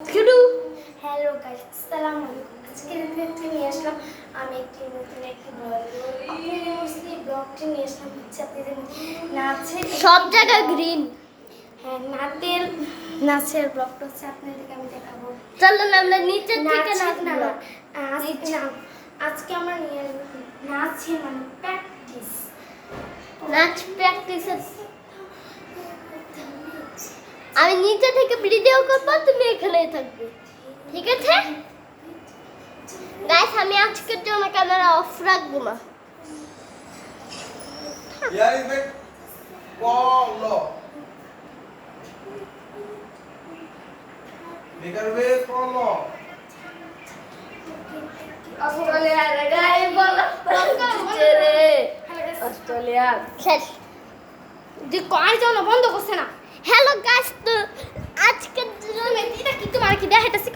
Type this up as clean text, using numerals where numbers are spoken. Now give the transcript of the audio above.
Hello guys, আসসালামু আলাইকুম। আজকে রিভিউতে নিয়ে আসলাম আমি নতুন একটি ব্লগ। আপনাদের মুসলি ব্লগটি নিয়ে আসলাম হচ্ছে আপনাদের নাচের সব জায়গায় গ্রিন। হ্যাঁ, নাচের ব্লগটা হচ্ছে আপনাদেরকে আমি দেখাবো। চলুন আমরা নিচের থেকে নাচ নাচ না ব্লগ। আজকে আমরা নিয়ে আসবো নাচের মানে প্র্যাকটিস। নাচ প্র্যাকটিসের আমি নিচে থেকে ভিডিও করব, তুমি এখানেই থাকবে, ঠিক আছে গাইস? আমি আজকের জন্য ক্যামেরা অফ রাখবো না। Yarimbe Polo. Nikarbe Polo. অস্ট্রেলিয়ার গাই বলা রে অস্ট্রেলিয়া শেষ। যে কয় জন বন্ধ করছে না। হ্যালো গাইস, তো আজকের এটা কি তোমার কি দেখাইতেছি